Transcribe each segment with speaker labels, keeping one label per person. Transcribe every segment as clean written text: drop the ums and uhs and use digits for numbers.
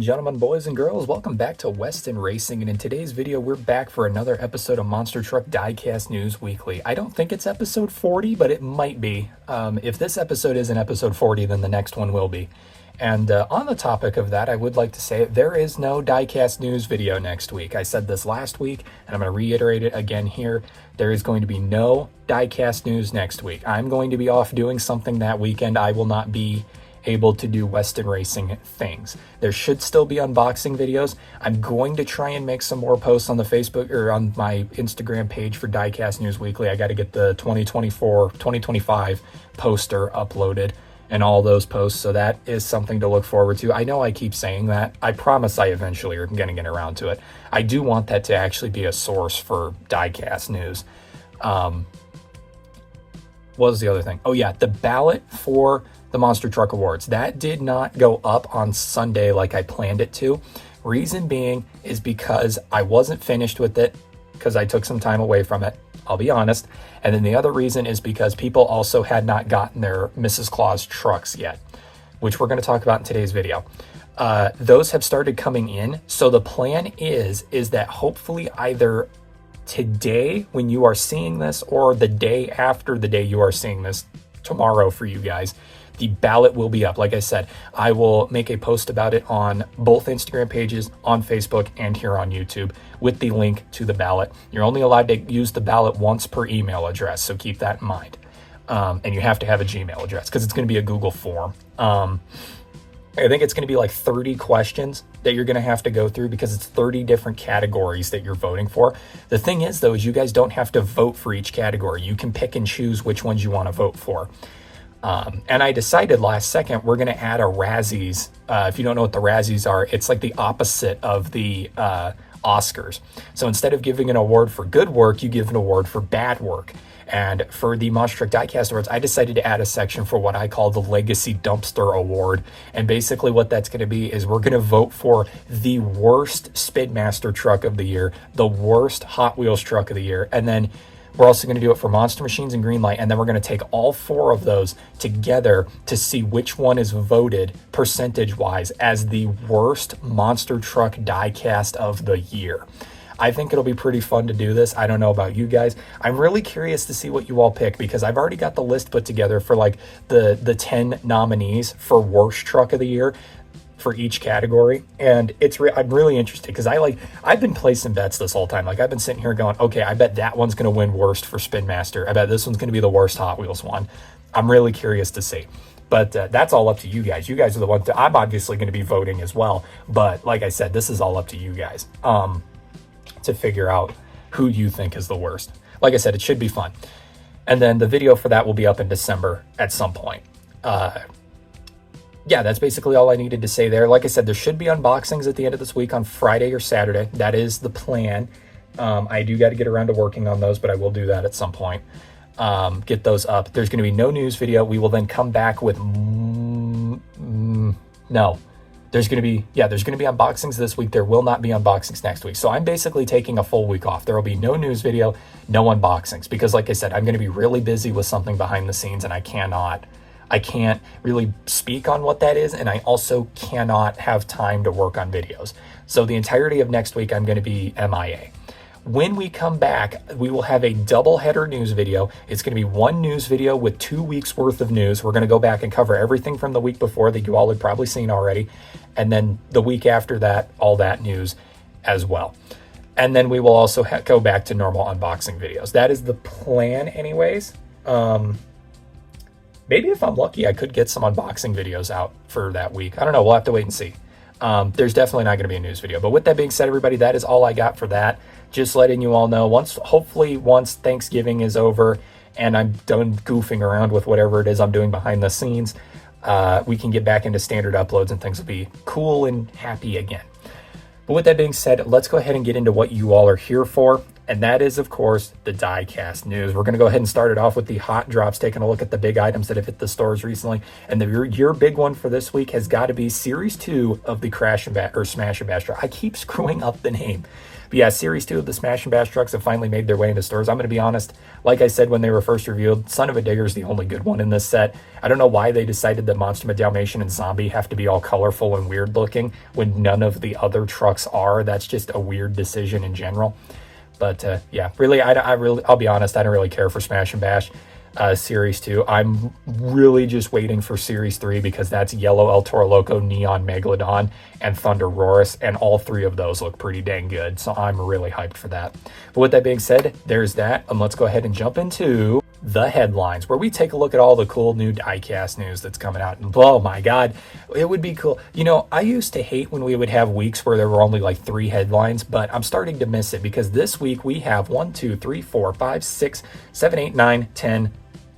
Speaker 1: gentlemen, boys and girls, welcome back to Weston Racing, and in today's video we're back for another episode of Monster Truck Diecast News Weekly. I don't think it's episode 40, but it might be. If this episode isn't episode 40, then the next one will be. And on the topic of that, I would like to say there is no Diecast News video next week. I said this last week, and I'm going to reiterate it again here. There is going to be no Diecast News next week. I'm going to be off doing something that weekend. I will not be able to do Weston Racing things. There should still be unboxing videos. I'm going to try and make some more posts on the Facebook or on my Instagram page for Diecast News Weekly. I got to get the 2025 poster uploaded and all those posts, so that is something to look forward to. I know I keep saying that. I promise I eventually are going to get around to it. I do want that to actually be a source for Diecast News. What was the other thing? Oh yeah, the ballot for the Monster Truck Awards. That did not go up on Sunday like I planned it to. Reason being is because I wasn't finished with it, because I took some time away from it, I'll be honest. And then the other reason is because people also had not gotten their Mrs. Claus trucks yet, which we're going to talk about in today's video. Those have started coming in. So the plan is that hopefully either today when you are seeing this or the day after the day you are seeing this, tomorrow for you guys, the ballot will be up. Like I said, I will make a post about it on both Instagram pages, on Facebook, and here on YouTube with the link to the ballot. You're only allowed to use the ballot once per email address, so keep that in mind. And you have to have a Gmail address because it's going to be a Google form. I think it's going to be like 30 questions that you're going to have to go through because it's 30 different categories that you're voting for. The thing is, though, is you guys don't have to vote for each category. You can pick and choose which ones you want to vote for. And I decided last second we're going to add a Razzies. If you don't know what the Razzies are, it's like the opposite of the Oscars. So instead of giving an award for good work, you give an award for bad work. And for the Monster Truck Diecast Awards, I decided to add a section for what I call the Legacy Dumpster Award. And basically what that's going to be is we're going to vote for the worst Speedmaster truck of the year, the worst Hot Wheels truck of the year, and then we're also going to do it for Monster Machines and Greenlight, and then we're going to take all four of those together to see which one is voted percentage-wise as the worst monster truck diecast of the year. I think it'll be pretty fun to do this. I don't know about you guys. I'm really curious to see what you all pick because I've already got the list put together for like the 10 nominees for worst truck of the year for each category, and I'm really interested because I've been placing bets this whole time. Like I've been sitting here going, okay, I bet that one's going to win worst for Spin Master. I bet this one's going to be the worst Hot Wheels one. I'm really curious to see, but that's all up to you guys. You guys are the ones I'm obviously going to be voting as well, but like I said, this is all up to you guys to figure out who you think is the worst. Like I said, it should be fun, and then the video for that will be up in December at some point. Yeah, that's basically all I needed to say there. Like I said, there should be unboxings at the end of this week on Friday or Saturday. That is the plan. I do got to get around to working on those, but I will do that at some point. Get those up. There's going to be no news video. We will then come back with... No. There's going to be unboxings this week. There will not be unboxings next week. So I'm basically taking a full week off. There will be no news video, no unboxings. Because like I said, I'm going to be really busy with something behind the scenes, and I can't really speak on what that is, and I also cannot have time to work on videos. So the entirety of next week, I'm going to be MIA. When we come back, we will have a double header news video. It's going to be one news video with 2 weeks worth of news. We're going to go back and cover everything from the week before that you all had probably seen already. And then the week after that, all that news as well. And then we will also go back to normal unboxing videos. That is the plan anyways. Maybe if I'm lucky, I could get some unboxing videos out for that week. I don't know. We'll have to wait and see. There's definitely not going to be a news video. But with that being said, everybody, that is all I got for that. Just letting you all know, hopefully once Thanksgiving is over and I'm done goofing around with whatever it is I'm doing behind the scenes, we can get back into standard uploads and things will be cool and happy again. But with that being said, let's go ahead and get into what you all are here for. And that is, of course, the Diecast news. We're going to go ahead and start it off with the hot drops, taking a look at the big items that have hit the stores recently. And your big one for this week has got to be Series 2 of the Smash and Bash truck. I keep screwing up the name. But yeah, Series 2 of the Smash and Bash trucks have finally made their way into stores. I'm going to be honest, like I said when they were first revealed, Son of a Digger is the only good one in this set. I don't know why they decided that Monster Dalmatian and Zombie have to be all colorful and weird looking when none of the other trucks are. That's just a weird decision in general. But yeah, really, I'll be honest, I don't really care for Smash and Bash Series 2. I'm really just waiting for Series 3 because that's Yellow El Toro Loco, Neon Megalodon, and Thunder Roarus, and all three of those look pretty dang good, so I'm really hyped for that. But with that being said, there's that, and let's go ahead and jump into the headlines, where we take a look at all the cool new Diecast news that's coming out. And oh my god, it would be cool. You know, I used to hate when we would have weeks where there were only like 3 headlines, but I'm starting to miss it because this week we have 1, 2, 3, 4, 5, 6, 7, 8, 9,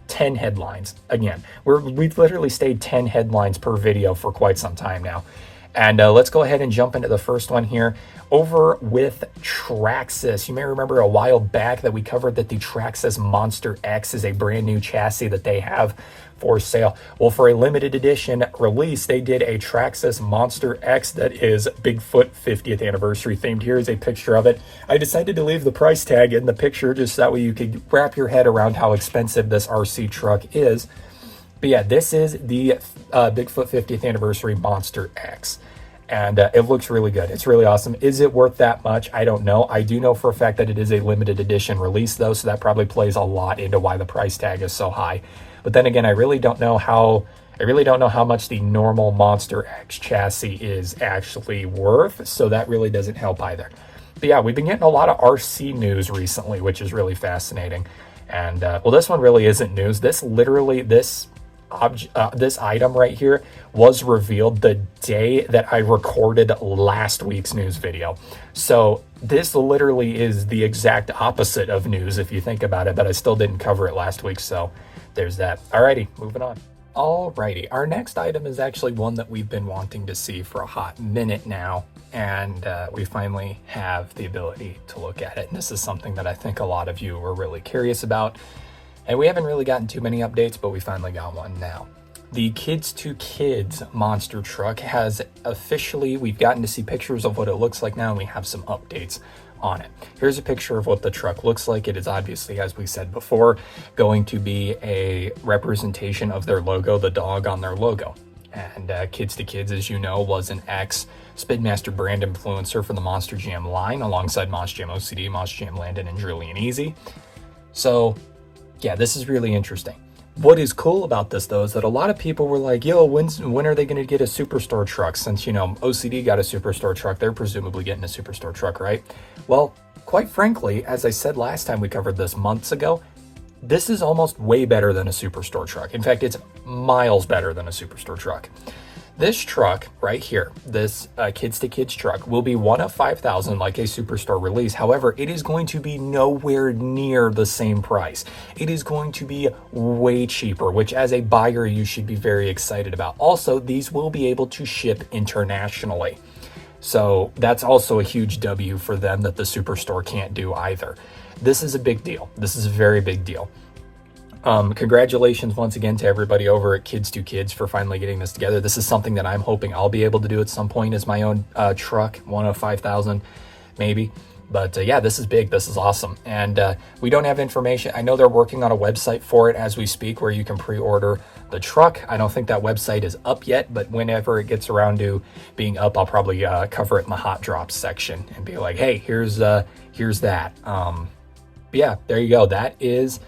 Speaker 1: 10 headlines. Again, we've literally stayed 10 headlines per video for quite some time now. And let's go ahead and jump into the first one here. Over with Traxxas. You may remember a while back that we covered that the Traxxas Monster X is a brand new chassis that they have for sale. Well, for a limited edition release, they did a Traxxas Monster X that is Bigfoot 50th anniversary themed. Here is a picture of it. I decided to leave the price tag in the picture just that way you could wrap your head around how expensive this RC truck is. But yeah, this is the Bigfoot 50th anniversary Monster X. And it looks really good. It's really awesome. Is it worth that much? I don't know. I do know for a fact that it is a limited edition release, though, so that probably plays a lot into why the price tag is so high. But then again, I really don't know how much the normal Monster X chassis is actually worth, so that really doesn't help either. But yeah, we've been getting a lot of RC news recently, which is really fascinating. And well, this one really isn't news. This item right here was revealed the day that I recorded last week's news video. So this literally is the exact opposite of news if you think about it, but I still didn't cover it last week, so there's that. Alrighty, moving on. Alrighty, our next item is actually one that we've been wanting to see for a hot minute now, and we finally have the ability to look at it. And this is something that I think a lot of you were really curious about. And we haven't really gotten too many updates, but we finally got one now. The Kids to Kids monster truck has officially, we've gotten to see pictures of what it looks like now, and we have some updates on it. Here's a picture of what the truck looks like. It is obviously, as we said before, going to be a representation of their logo, the dog on their logo. And Kids to Kids, as you know, was an ex-Spinmaster brand influencer for the Monster Jam line, alongside Monster Jam OCD, Monster Jam Landon, and Julian Easy. So yeah, this is really interesting. What is cool about this, though, is that a lot of people were like, yo, when are they going to get a Superstore truck? Since, you know, OCD got a Superstore truck, they're presumably getting a Superstore truck, right? Well, quite frankly, as I said last time we covered this months ago, this is almost way better than a Superstore truck. In fact, it's miles better than a Superstore truck. This truck right here, this Kids to Kids truck, will be one of 5,000 like a Superstore release. However, it is going to be nowhere near the same price. It is going to be way cheaper, which as a buyer, you should be very excited about. Also, these will be able to ship internationally. So that's also a huge W for them that the Superstore can't do either. This is a big deal. This is a very big deal. Congratulations once again to everybody over at Kids to Kids for finally getting this together. This is something that I'm hoping I'll be able to do at some point as my own truck, one of 5,000 maybe. But yeah, this is big. This is awesome. And we don't have information. I know they're working on a website for it as we speak where you can pre-order the truck. I don't think that website is up yet, but whenever it gets around to being up, I'll probably cover it in the hot drops section and be like, hey, here's that. But yeah, there you go. That is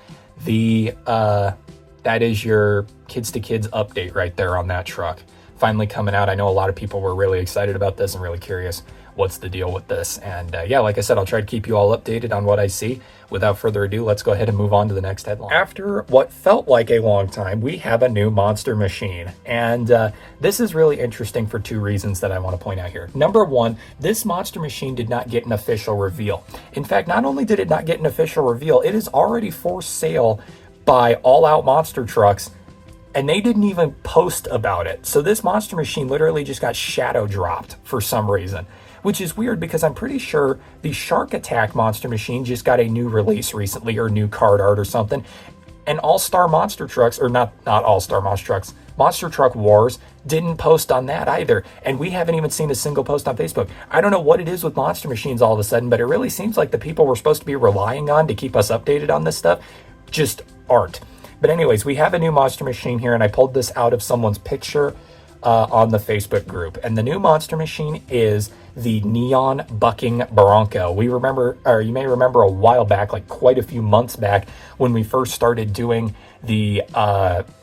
Speaker 1: your Kids to Kids update right there on that truck. Finally coming out. I know a lot of people were really excited about this and really curious what's the deal with this. And yeah, like I said, I'll try to keep you all updated on what I see. Without further ado, let's go ahead and move on to the next headline. After what felt like a long time, we have a new monster machine. And this is really interesting for 2 reasons that I want to point out here. Number 1, this monster machine did not get an official reveal. In fact, not only did it not get an official reveal, it is already for sale by All Out Monster Trucks, and they didn't even post about it. So this monster machine literally just got shadow dropped for some reason, which is weird because I'm pretty sure the Shark Attack Monster Machine just got a new release recently, or new card art or something. And All-Star Monster Trucks, or not All-Star Monster Trucks, Monster Truck Wars didn't post on that either. And we haven't even seen a single post on Facebook. I don't know what it is with Monster Machines all of a sudden, but it really seems like the people we're supposed to be relying on to keep us updated on this stuff just aren't. But anyways, we have a new Monster Machine here, and I pulled this out of someone's picture on the Facebook group. And the new Monster Machine is the Neon Bucking Bronco. We remember, or you may remember a while back, like quite a few months back, when we first started doing the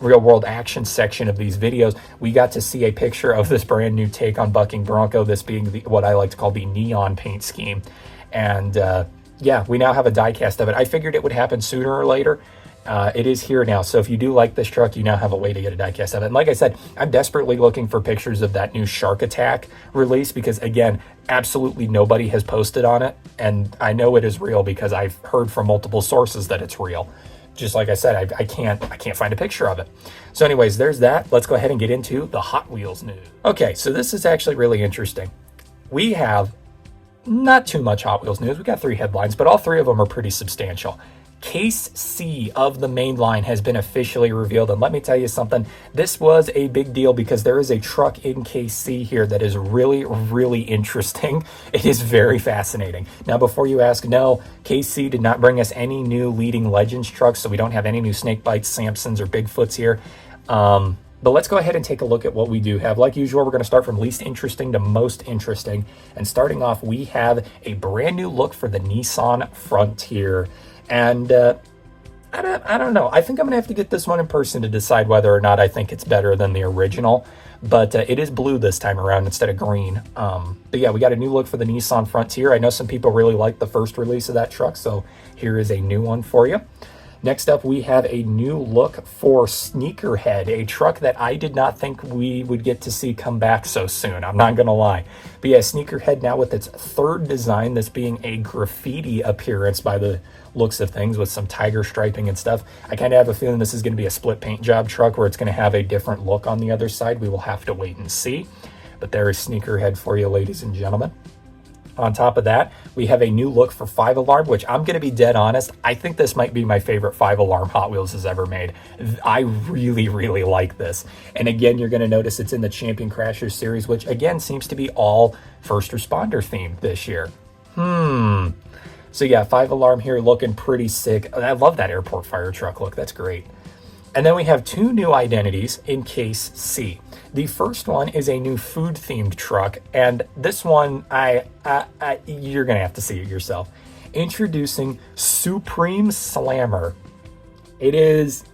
Speaker 1: real world action section of these videos, we got to see a picture of this brand new take on Bucking Bronco, this being what I like to call the neon paint scheme. And yeah, we now have a diecast of it. I figured it would happen sooner or later. It is here now. So if you do like this truck, you now have a way to get a diecast of it. And like I said, I'm desperately looking for pictures of that new Shark Attack release because, again, absolutely nobody has posted on it. And I know it is real because I've heard from multiple sources that it's real. Just like I said, I can't find a picture of it. So anyways, there's that. Let's go ahead and get into the Hot Wheels news. Okay, so this is actually really interesting. We have not too much Hot Wheels news. We got 3 headlines, but all 3 of them are pretty substantial. Case C of the Mainline has been officially revealed, and let me tell you something, this was a big deal because there is a truck in Case C here that is really, really interesting. It is very fascinating. Now, before you ask, no, Case C did not bring us any new Leading Legends trucks, so we don't have any new Snakebites, Samsons, or Bigfoots here. But let's go ahead and take a look at what we do have. Like usual, we're going to start from least interesting to most interesting. And starting off, we have a brand new look for the Nissan Frontier. And I don't know. I think I'm going to have to get this one in person to decide whether or not I think it's better than the original. But it is blue this time around instead of green. But yeah, we got a new look for the Nissan Frontier. I know some people really liked the first release of that truck, so here is a new one for you. Next up, we have a new look for Sneakerhead, a truck that I did not think we would get to see come back so soon. I'm not going to lie. But yeah, Sneakerhead now with its 3rd design, this being a graffiti appearance by the looks of things with some tiger striping and stuff. I kind of have a feeling this is going to be a split paint job truck where it's going to have a different look on the other side. We will have to wait and see. But there is Sneakerhead for you, ladies and gentlemen. On top of that, we have a new look for 5-alarm, which I'm going to be dead honest. I think this might be my favorite 5-alarm Hot Wheels has ever made. I really, really like this. And again, you're going to notice it's in the Champion Crashers series, which again seems to be all first responder themed this year. So yeah, 5-alarm here looking pretty sick. I love that airport fire truck look. That's great. And then we have 2 new identities in Case C. The first one is a new food-themed truck, and this one, you're going to have to see it yourself. Introducing Supreme Slammer. It is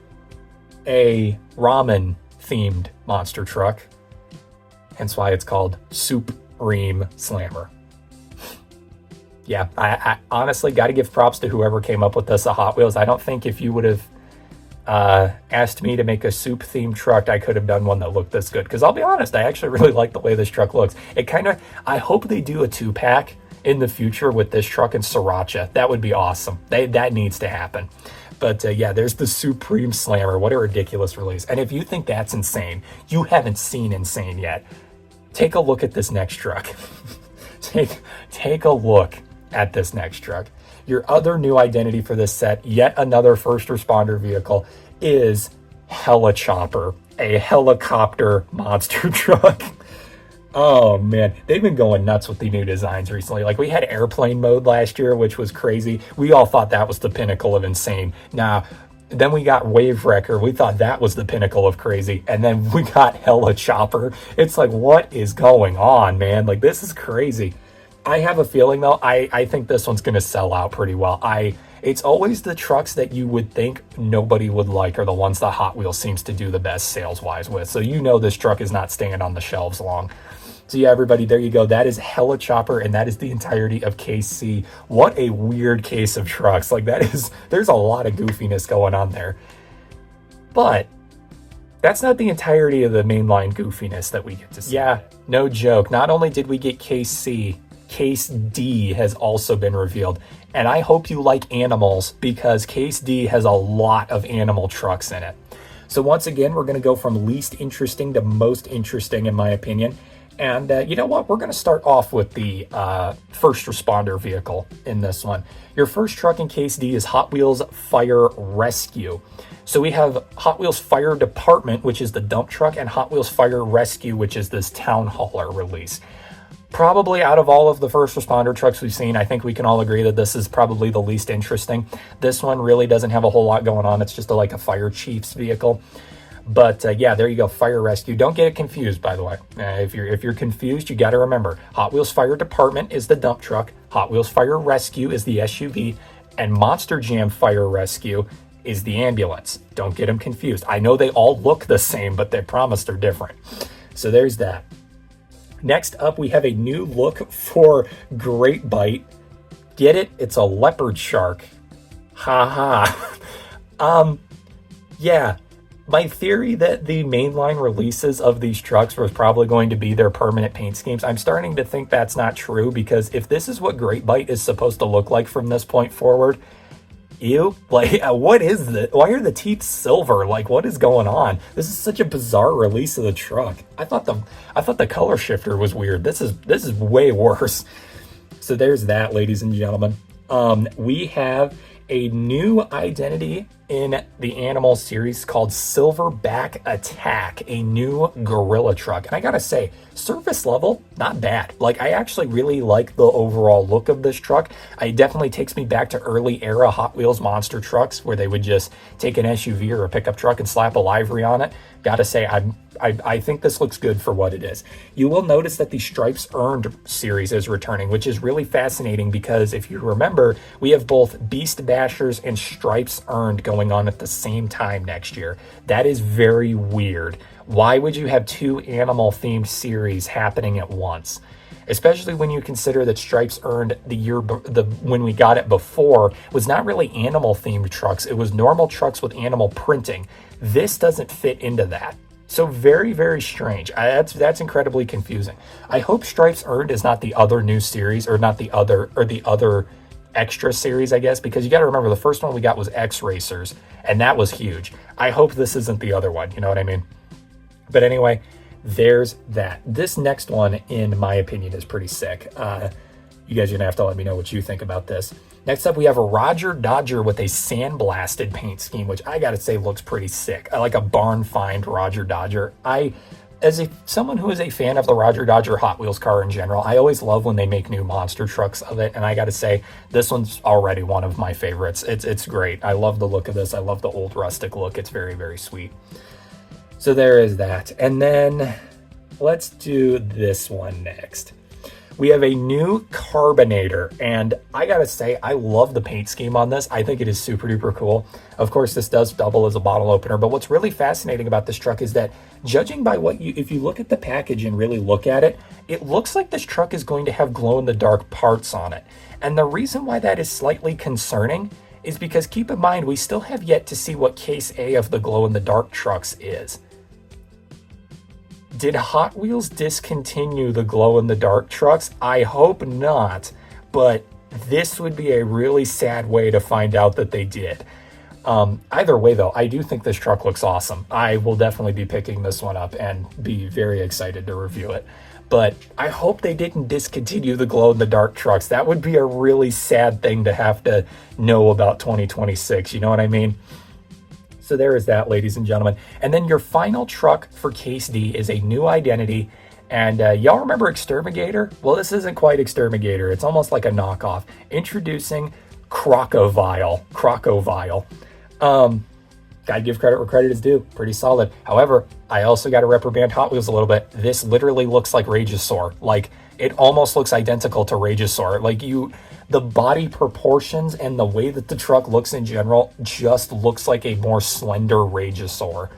Speaker 1: a ramen-themed monster truck, hence why it's called Supreme Slammer. Yeah, I honestly got to give props to whoever came up with this at Hot Wheels. I don't think if you would have asked me to make a soup themed truck, I could have done one that looked this good. Because I'll be honest, I actually really like the way this truck looks. I hope they do a 2-pack in the future with this truck and Sriracha. That would be awesome. That needs to happen. But yeah, there's the Supreme Slammer. What a ridiculous release. And if you think that's insane, you haven't seen insane yet. Take a look at this next truck. Take a look at this next truck. Your other new identity for this set, yet another first responder vehicle, is Helichopper, a helicopter monster truck. Oh man, they've been going nuts with the new designs recently. Like we had airplane mode last year, which was crazy. We all thought that was the pinnacle of insane. Then we got Wave Wrecker. We thought that was the pinnacle of crazy. And then we got Helichopper. It's like, what is going on, man? Like, this is crazy. I have a feeling, though, I think this one's going to sell out pretty well. It's always the trucks that you would think nobody would like are the ones that Hot Wheels seems to do the best sales-wise with. So you know this truck is not staying on the shelves long. So yeah, everybody, there you go. That is Helichopper, and that is the entirety of Case C. What a weird case of trucks. Like, there's a lot of goofiness going on there. But that's not the entirety of the mainline goofiness that we get to see. Yeah, no joke. Not only did we get Case C, Case D has also been revealed. And I hope you like animals because Case D has a lot of animal trucks in it. So once again, we're going to go from least interesting to most interesting, in my opinion. And you know what? We're going to start off with the first responder vehicle in this one. Your first truck in Case D is Hot Wheels Fire Rescue. So we have Hot Wheels Fire Department, which is the dump truck, and Hot Wheels Fire Rescue, which is this town hauler release. Probably out of all of the first responder trucks we've seen, I think we can all agree that this is probably the least interesting. This one really doesn't have a whole lot going on. It's just like a fire chief's vehicle. But yeah, there you go, Fire Rescue. Don't get it confused, by the way. If you're confused, you got to remember, Hot Wheels Fire Department is the dump truck, Hot Wheels Fire Rescue is the SUV, and Monster Jam Fire Rescue is the ambulance. Don't get them confused. I know they all look the same, but they promise they're different. So there's that. Next up, we have a new look for Great Bite. Get it? It's a leopard shark. Ha ha. Yeah. My theory that the mainline releases of these trucks was probably going to be their permanent paint schemes, I'm starting to think that's not true, because if this is what Great Bite is supposed to look like from this point forward, ew, like what is this? Why are the teeth silver? Like, what is going on? This is such a bizarre release of the truck. I thought the color shifter was weird. This is way worse. So there's that, ladies and gentlemen. We have a new identity in the animal series called Silverback Attack, a new gorilla truck. And I gotta say, surface level, not bad. Like, I actually really like the overall look of this truck. It definitely takes me back to early era Hot Wheels monster trucks where they would just take an SUV or a pickup truck and slap a livery on it. Gotta say, I think this looks good for what it is. You will notice that the Stripes Earned series is returning, which is really fascinating because if you remember, we have both Beast Bashers and Stripes Earned going on at the same time next year. That is very weird. Why would you have two animal-themed series happening at once? Especially when you consider that Stripes Earned when we got it before was not really animal-themed trucks. It was normal trucks with animal printing. This doesn't fit into that. So very, very strange. That's incredibly confusing. I hope Stripes Earned is not the other new series, or not the other extra series, I guess, because you got to remember the first one we got was X Racers, and that was huge. I hope this isn't the other one. You know what I mean? But anyway, there's that. This next one, in my opinion, is pretty sick. You guys are gonna have to let me know what you think about this. Next up, we have a Roger Dodger with a sandblasted paint scheme, which I gotta say looks pretty sick. I like a barn find Roger Dodger. As someone who is a fan of the Roger Dodger Hot Wheels car in general, I always love when they make new monster trucks of it, and I gotta say, this one's already one of my favorites. It's great. I love the look of this. I love the old rustic look. It's very, very sweet. So there is that. And then let's do this one next. We have a new Carbonator, and I gotta say, I love the paint scheme on this. I think it is super duper cool. Of course, this does double as a bottle opener, but what's really fascinating about this truck is that, judging by if you look at the package and really look at it, it looks like this truck is going to have glow-in-the-dark parts on it. And the reason why that is slightly concerning is because, keep in mind, we still have yet to see what Case A of the glow-in-the-dark trucks is. Did Hot Wheels discontinue the glow-in-the-dark trucks? I hope not, but this would be a really sad way to find out that they did. Either way, though, I do think this truck looks awesome. I will definitely be picking this one up and be very excited to review it. But I hope they didn't discontinue the glow-in-the-dark trucks. That would be a really sad thing to have to know about 2026, you know what I mean? So there is that, ladies and gentlemen. And then your final truck for Case D is a new identity. And y'all remember Exterminator? Well, this isn't quite Exterminator. It's almost like a knockoff. Introducing Crocovile. Gotta give credit where credit is due. Pretty solid. However, I also got to reprimand Hot Wheels a little bit. This literally looks like Rageosaur. Like, it almost looks identical to Rageosaur. Like, the body proportions and the way that the truck looks in general just looks like a more slender Rageosaur.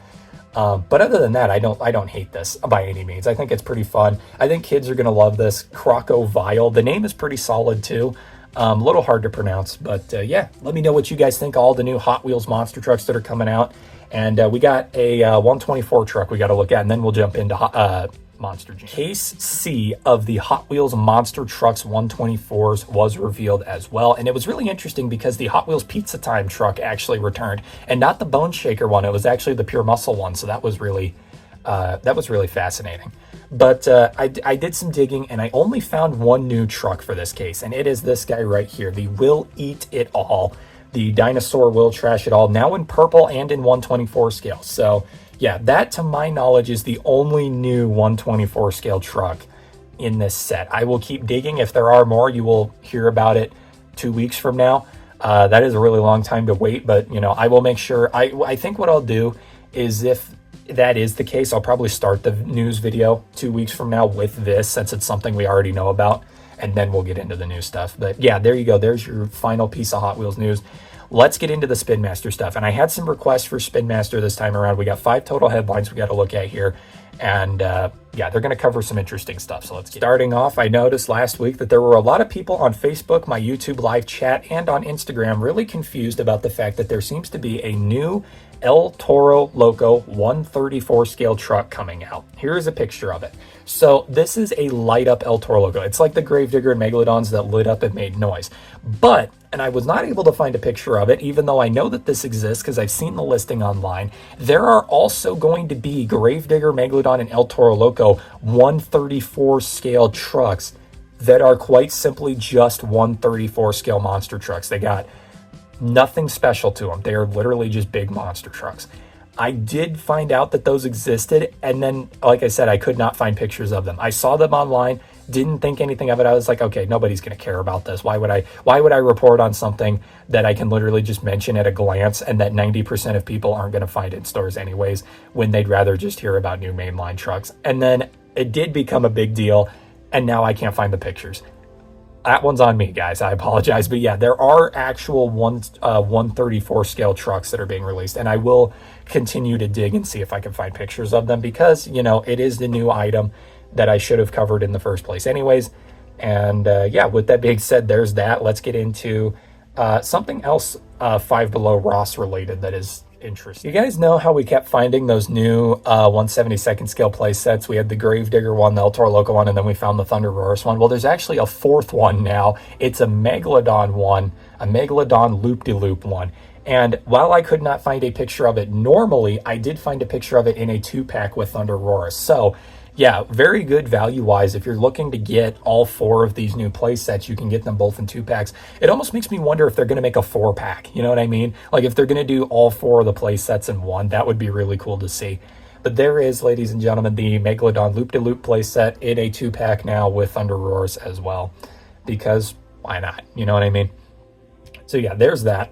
Speaker 1: But other than that, I don't hate this by any means. I think it's pretty fun. I think kids are going to love this. Crocovile. The name is pretty solid too. A little hard to pronounce, but yeah, let me know what you guys think of all the new Hot Wheels monster trucks that are coming out. And we got a 124 truck we got to look at, and then we'll jump into Monster Jam. Case C of the Hot Wheels Monster Trucks 124s was revealed as well, and it was really interesting because the Hot Wheels Pizza Time truck actually returned, and not the Bone Shaker one. It was actually the Pure Muscle one, so that was really fascinating. But I did some digging, and I only found one new truck for this case, and it is this guy right here, the Will Eat It All. The Dinosaur Will Trash It All, now in purple and in 124 scale. So yeah, that to my knowledge is the only new 124 scale truck in this set. I will keep digging. If there are more, you will hear about it 2 weeks from now. That is a really long time to wait, but you know, I will make sure. I think what I'll do is, if that is the case, I'll probably start the news video 2 weeks from now with this, since it's something we already know about, and then we'll get into the new stuff. But yeah, there you go. There's your final piece of Hot Wheels news. Let's get into the Spin Master stuff. And I had some requests for Spin Master this time around. We got 5 total headlines we got to look at here. And yeah, they're going to cover some interesting stuff. So let's get starting off. I noticed last week that there were a lot of people on Facebook, my YouTube live chat, and on Instagram really confused about the fact that there seems to be a new El Toro Loco 134 scale truck coming out. Here is a picture of it. So this is a light up El Toro Loco. It's like the Gravedigger and Megalodons that lit up and made noise. But, and I was not able to find a picture of it, even though I know that this exists because I've seen the listing online. There are also going to be Gravedigger, Megalodon, and El Toro Loco 134 scale trucks that are quite simply just 134 scale monster trucks. They got nothing special to them. They are literally just big monster trucks. I did find out that those existed, and then, like I said, I could not find pictures of them. I saw them online, didn't think anything of it. I was like, okay, nobody's going to care about this. Why would I report on something that I can literally just mention at a glance, and that 90% of people aren't going to find it in stores anyways, when they'd rather just hear about new mainline trucks? And then it did become a big deal, and now I can't find the pictures. That one's on me, guys. I apologize. But yeah, there are actual 134 scale trucks that are being released, and I will continue to dig and see if I can find pictures of them, because, you know, it is the new item that I should have covered in the first place anyways. And yeah, with that being said, there's that. Let's get into something else Five Below Ross related that is interesting. You guys know how we kept finding those new 172nd scale play sets? We had the Gravedigger one, the El Toro Loco one, and then we found the Thunder Roars one. Well, there's actually a fourth one now. It's a Megalodon one, a Megalodon loop-de-loop one. And while I could not find a picture of it normally, I did find a picture of it in a 2-pack with Thunder Roars. So yeah, very good value-wise. If you're looking to get all 4 of these new play sets, you can get them both in 2-packs. It almost makes me wonder if they're going to make a 4-pack. You know what I mean? Like, if they're going to do all 4 of the play sets in one, that would be really cool to see. But there is, ladies and gentlemen, the Megalodon Loop-de-Loop play set in a 2-pack now with Thunder Roars as well. Because why not? You know what I mean? So yeah, there's that.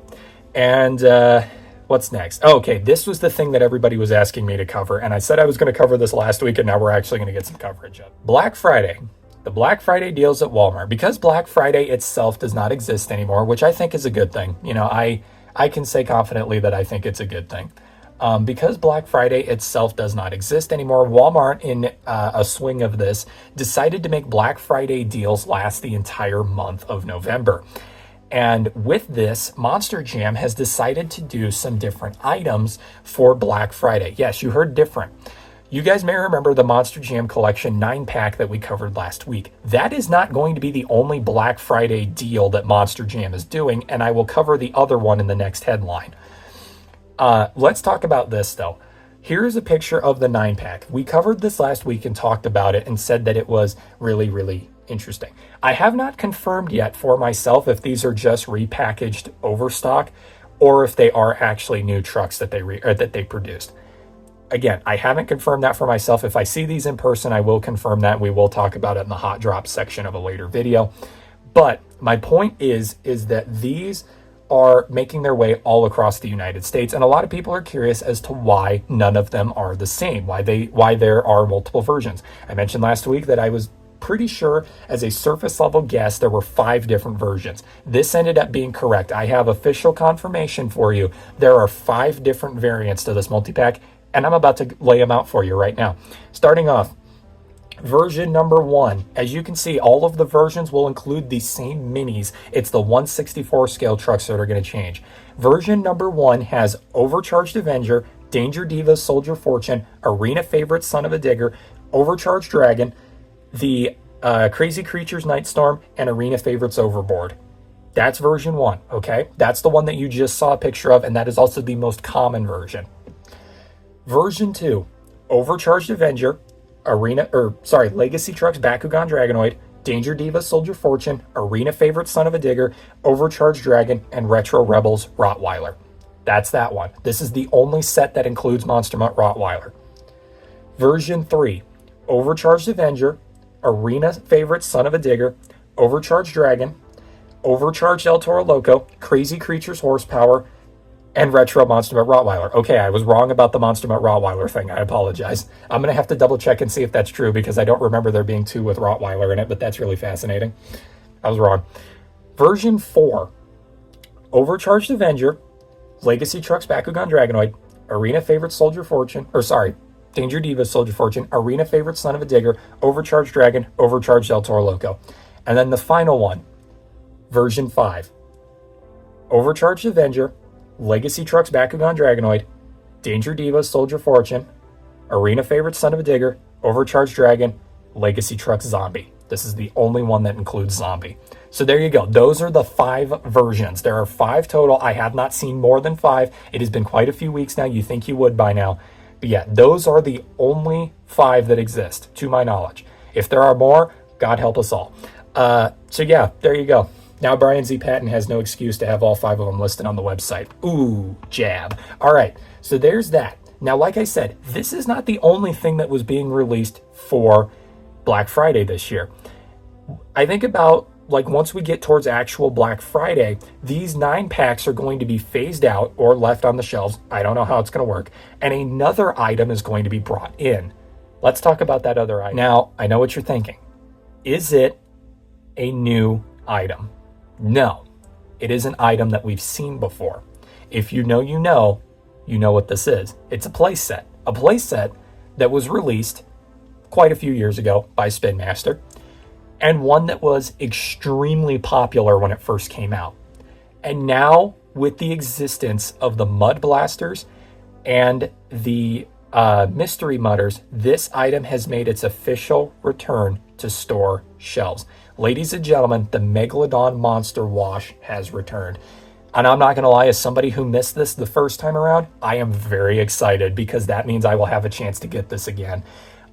Speaker 1: And what's next? Oh, okay, this was the thing that everybody was asking me to cover, and I said I was going to cover this last week, and now we're actually going to get some coverage of it. Black Friday. The Black Friday deals at Walmart. Because Black Friday itself does not exist anymore, which I think is a good thing. You know, I can say confidently that I think it's a good thing. Because Black Friday itself does not exist anymore, Walmart, in a swing of this, decided to make Black Friday deals last the entire month of November. And with this, Monster Jam has decided to do some different items for Black Friday. Yes, you heard different. You guys may remember the Monster Jam Collection 9-pack that we covered last week. That is not going to be the only Black Friday deal that Monster Jam is doing, and I will cover the other one in the next headline. Let's talk about this, though. Here's a picture of the 9-pack. We covered this last week and talked about it and said that it was really, really interesting. I have not confirmed yet for myself if these are just repackaged overstock or if they are actually new trucks that they produced. Again, I haven't confirmed that for myself. If I see these in person, I will confirm that. We will talk about it in the hot drop section of a later video. But my point is that these are making their way all across the United States, and a lot of people are curious as to why none of them are the same, why there are multiple versions. I mentioned last week that I was pretty sure, as a surface level guess, there were 5 different versions. This ended up being correct. I have official confirmation for you. There are 5 different variants to this multi-pack, and I'm about to lay them out for you right now. Starting off, version number 1. As you can see, all of the versions will include the same minis. It's the 164 scale trucks that are going to change. Version number 1 has Overcharged Avenger, Danger Diva Soldier Fortune, Arena Favorite Son of a Digger, Overcharged Dragon, the Crazy Creatures Nightstorm, and Arena Favorites Overboard. That's version 1, okay? That's the one that you just saw a picture of, and that is also the most common version. Version 2, Overcharged Avenger, Legacy Trucks Bakugan Dragonoid, Danger Diva Soldier Fortune, Arena Favorite Son of a Digger, Overcharged Dragon, and Retro Rebels Rottweiler. That's that one. This is the only set that includes Monster Mutt Rottweiler. Version 3, Overcharged Avenger, Arena Favorite Son of a Digger, Overcharged Dragon, Overcharged El Toro Loco, Crazy Creatures Horsepower, and Retro Monster Mutt Rottweiler. Okay, I was wrong about the Monster Mutt Rottweiler thing. I apologize. I'm going to have to double check and see if that's true because I don't remember there being two with Rottweiler in it, but that's really fascinating. I was wrong. Version 4, Overcharged Avenger, Legacy Trucks Bakugan Dragonoid, Arena Favorite Soldier Fortune, Danger Diva Soldier Fortune, Arena Favorite Son of a Digger, Overcharged Dragon, Overcharged El Toro Loco. And then the final one, Version 5, Overcharged Avenger, Legacy Trucks Bakugan Dragonoid, Danger Diva Soldier Fortune, Arena Favorite Son of a Digger, Overcharged Dragon, Legacy Trucks Zombie. This is the only one that includes Zombie. So there you go. Those are the 5 versions. There are 5 total. I have not seen more than 5. It has been quite a few weeks now. You think you would by now. But yeah, those are the only 5 that exist, to my knowledge. If there are more, God help us all. So yeah, there you go. Now Brian Z. Patton has no excuse to have all 5 of them listed on the website. Ooh, jab. All right, so there's that. Now, like I said, this is not the only thing that was being released for Black Friday this year. I think about, like, once we get towards actual Black Friday, these 9-packs are going to be phased out or left on the shelves. I don't know how it's going to work. And another item is going to be brought in. Let's talk about that other item. Now, I know what you're thinking. Is it a new item? No, it is an item that we've seen before. If you know what this is. It's a playset. A playset that was released quite a few years ago by Spin Master, and one that was extremely popular when it first came out. And now, with the existence of the Mud Blasters and the Mystery Mudders, this item has made its official return to store shelves. Ladies and gentlemen, the Megalodon Monster Wash has returned. And I'm not going to lie, as somebody who missed this the first time around, I am very excited because that means I will have a chance to get this again.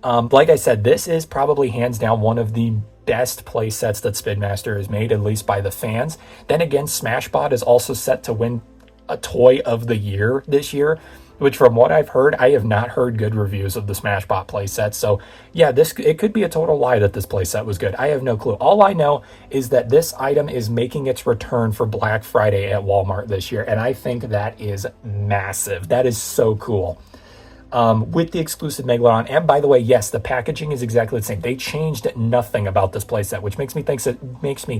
Speaker 1: Like I said, this is probably hands down one of the best play sets that Spin Master has made, at least by the fans. Then again, Smashbot is also set to win a Toy of the Year this year, which from what I've heard, I have not heard good reviews of the Smashbot playset. So yeah, it could be a total lie that this playset was good. I have no clue. All I know is that this item is making its return for Black Friday at Walmart this year, and I think that is massive. That is so cool. With the exclusive Megalodon, and by the way, yes, the packaging is exactly the same. They changed nothing about this playset, which makes me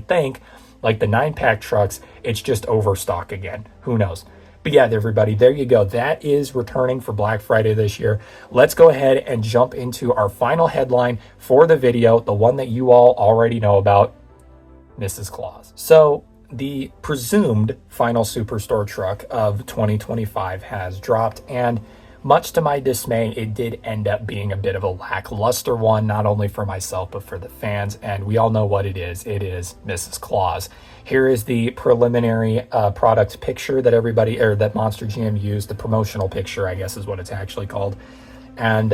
Speaker 1: think like the 9-pack trucks, it's just overstock again. Who knows? But yeah, everybody, there you go. That is returning for Black Friday this year. Let's go ahead and jump into our final headline for the video, the one that you all already know about, Mrs. Claus. So the presumed final Superstore truck of 2025 has dropped, and much to my dismay, it did end up being a bit of a lackluster one, not only for myself, but for the fans. And we all know what it is. It is Mrs. Claus. Here is the preliminary product picture that that Monster Jam used. The promotional picture, I guess, is what it's actually called. And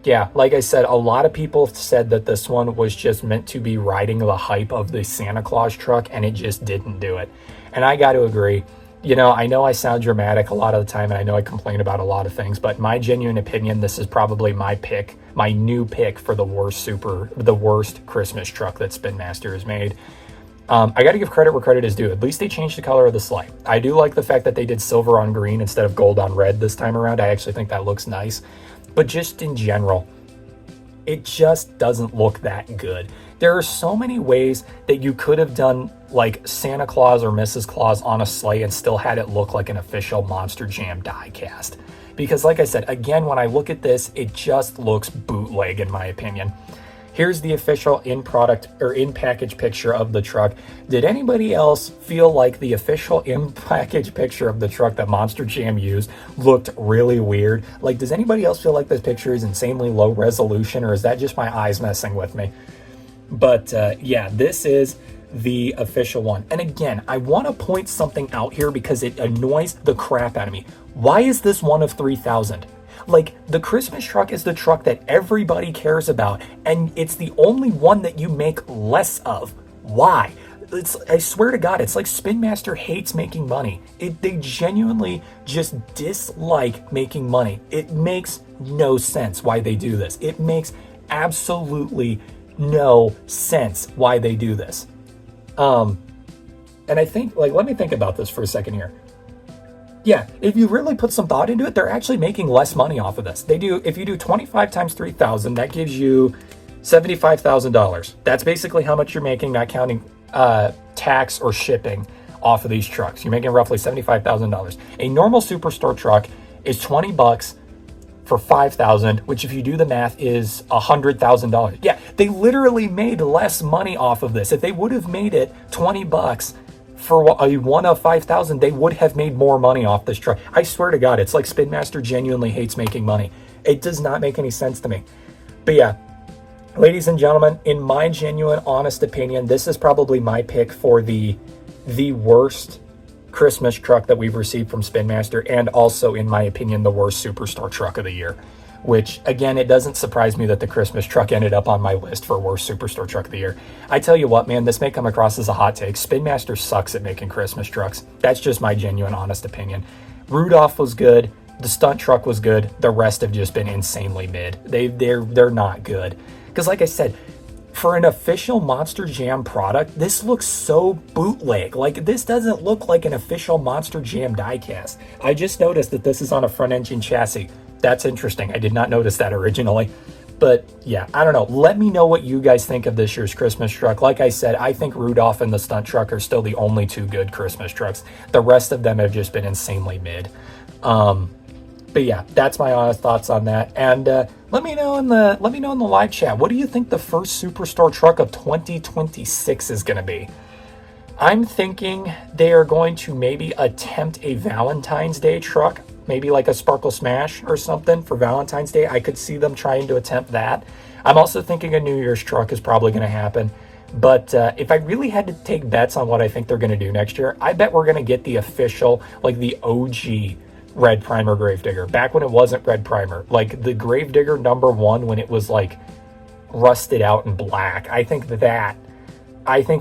Speaker 1: yeah, like I said, a lot of people said that this one was just meant to be riding the hype of the Santa Claus truck, and it just didn't do it. And I got to agree. You know, I know I sound dramatic a lot of the time, and I know I complain about a lot of things, but my genuine opinion, this is probably my new pick for the worst Christmas truck that Spin Master has made. I got to give credit where credit is due. At least they changed the color of the sleigh. I do like the fact that they did silver on green instead of gold on red this time around. I actually think that looks nice. But just in general, it just doesn't look that good. There are so many ways that you could have done like Santa Claus or Mrs. Claus on a sleigh and still had it look like an official Monster Jam diecast. Because like I said, again, when I look at this, it just looks bootleg in my opinion. Here's the official in-product or in-package picture of the truck. Did anybody else feel like the official in-package picture of the truck that Monster Jam used looked really weird? Like, does anybody else feel like this picture is insanely low resolution, or is that just my eyes messing with me? But yeah, this is the official one. And again, I want to point something out here because it annoys the crap out of me. Why is this one of 3,000? Like, the Christmas truck is the truck that everybody cares about, and it's the only one that you make less of. Why? I swear to God, it's like Spin Master hates making money. They genuinely just dislike making money. It makes no sense why they do this. It makes absolutely no sense why they do this. And I think, like, let me think about this for a second here. Yeah, if you really put some thought into it, they're actually making less money off of this. They do, if you do 25 times 3,000, that gives you $75,000. That's basically how much you're making, not counting tax or shipping off of these trucks. You're making roughly $75,000. A normal Superstore truck is $20 for 5,000, which if you do the math is $100,000. Yeah, they literally made less money off of this. If they would have made it $20 for a one of 5,000, they would have made more money off this truck. I swear to God, it's like Spin Master genuinely hates making money. It does not make any sense to me. But yeah, ladies and gentlemen, in my genuine, honest opinion, this is probably my pick for the worst Christmas truck that we've received from Spin Master, and also, in my opinion, the worst Superstore truck of the year. Which, again, it doesn't surprise me that the Christmas truck ended up on my list for worst Superstore truck of the year. I tell you what, man, this may come across as a hot take. Spin Master sucks at making Christmas trucks. That's just my genuine, honest opinion. Rudolph was good. The stunt truck was good. The rest have just been insanely mid. They're not good. Because, like I said, for an official Monster Jam product, this looks so bootleg. Like, this doesn't look like an official Monster Jam diecast. I just noticed that this is on a front engine chassis. That's interesting. I did not notice that originally. But yeah, I don't know. Let me know what you guys think of this year's Christmas truck. Like I said, I think Rudolph and the stunt truck are still the only two good Christmas trucks. The rest of them have just been insanely mid. But yeah, that's my honest thoughts on that. And let me know in the live chat. What do you think the first Superstore truck of 2026 is going to be? I'm thinking they are going to maybe attempt a Valentine's Day truck, maybe like a Sparkle Smash or something for Valentine's Day. I could see them trying to attempt that. I'm also thinking a New Year's truck is probably going to happen. But if I really had to take bets on what I think they're going to do next year, I bet we're going to get the official, like the OG Red Primer Gravedigger, back when it wasn't Red Primer, like the Gravedigger #1 when it was like rusted out and black. I think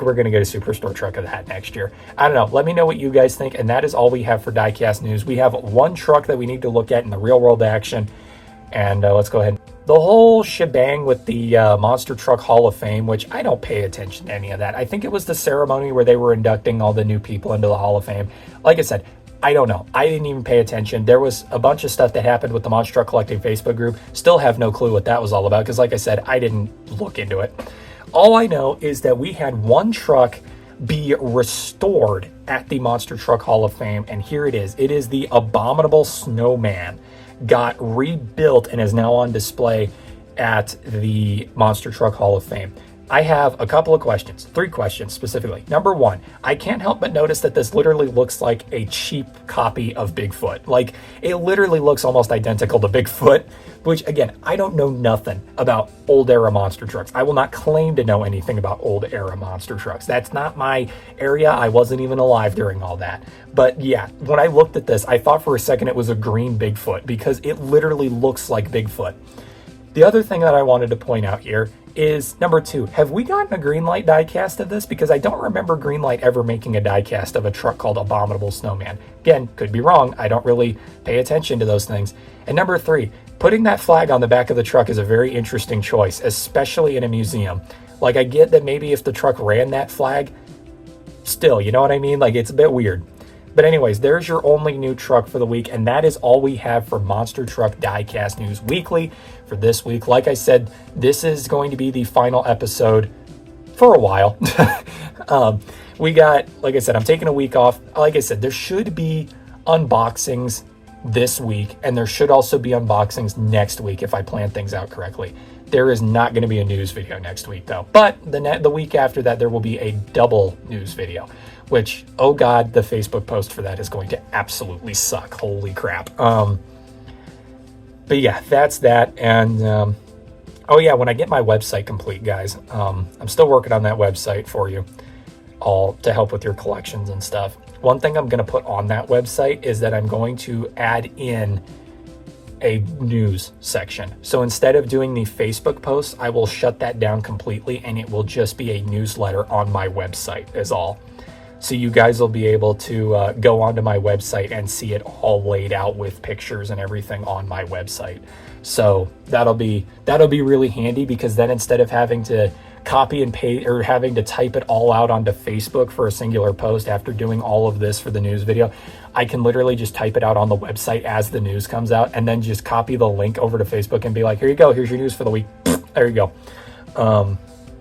Speaker 1: we're going to get a Superstore truck of that next year. I don't know. Let me know what you guys think. And that is all we have for Diecast News. We have one truck that we need to look at in the real world action. And let's go ahead. The whole shebang with the Monster Truck Hall of Fame, which I don't pay attention to any of that. I think it was the ceremony where they were inducting all the new people into the Hall of Fame. Like I said, I don't know. I didn't even pay attention. There was a bunch of stuff that happened with the Monster Truck Collective Facebook group. Still have no clue what that was all about because, like I said, I didn't look into it. All I know is that we had one truck be restored at the Monster Truck Hall of Fame, and here it is. It is the Abominable Snowman. Got rebuilt and is now on display at the Monster Truck Hall of Fame. I have a couple of questions, 3 questions specifically. Number 1, I can't help but notice that this literally looks like a cheap copy of Bigfoot. Like, it literally looks almost identical to Bigfoot, which, again, I don't know nothing about old era monster trucks. I will not claim to know anything about old era monster trucks. That's not my area. I wasn't even alive during all that. But yeah, when I looked at this, I thought for a second it was a green Bigfoot because it literally looks like Bigfoot. The other thing that I wanted to point out here is number 2. Have we gotten a Greenlight diecast of this? Because I don't remember Greenlight ever making a diecast of a truck called Abominable Snowman. Again, could be wrong. I don't really pay attention to those things. And number 3, putting that flag on the back of the truck is a very interesting choice, especially in a museum. Like, I get that maybe if the truck ran that flag, still, you know what I mean? Like, it's a bit weird. But anyways, there's your only new truck for the week, and that is all we have for Monster Truck Diecast News Weekly for this week. Like I said, this is going to be the final episode for a while. We got, like I said, I'm taking a week off. Like I said, there should be unboxings this week, and there should also be unboxings next week if I plan things out correctly. There is not going to be a news video next week, though. But the week after that, there will be a double news video. Which, oh God, the Facebook post for that is going to absolutely suck. Holy crap. But yeah, that's that. And, oh yeah, when I get my website complete, guys, I'm still working on that website for you all to help with your collections and stuff. One thing I'm going to put on that website is that I'm going to add in a news section. So instead of doing the Facebook posts, I will shut that down completely, and it will just be a newsletter on my website is all. So you guys will be able to go onto my website and see it all laid out with pictures and everything on my website. So that'll be really handy, because then instead of having to copy and paste or having to type it all out onto Facebook for a singular post after doing all of this for the news video, I can literally just type it out on the website as the news comes out, and then just copy the link over to Facebook and be like, here you go, here's your news for the week. There you go.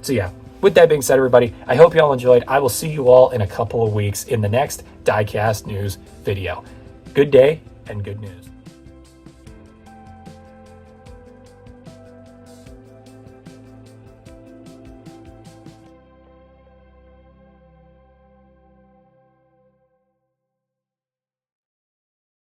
Speaker 1: So yeah, with that being said, everybody, I hope you all enjoyed. I will see you all in a couple of weeks in the next Diecast news video. Good day and good news.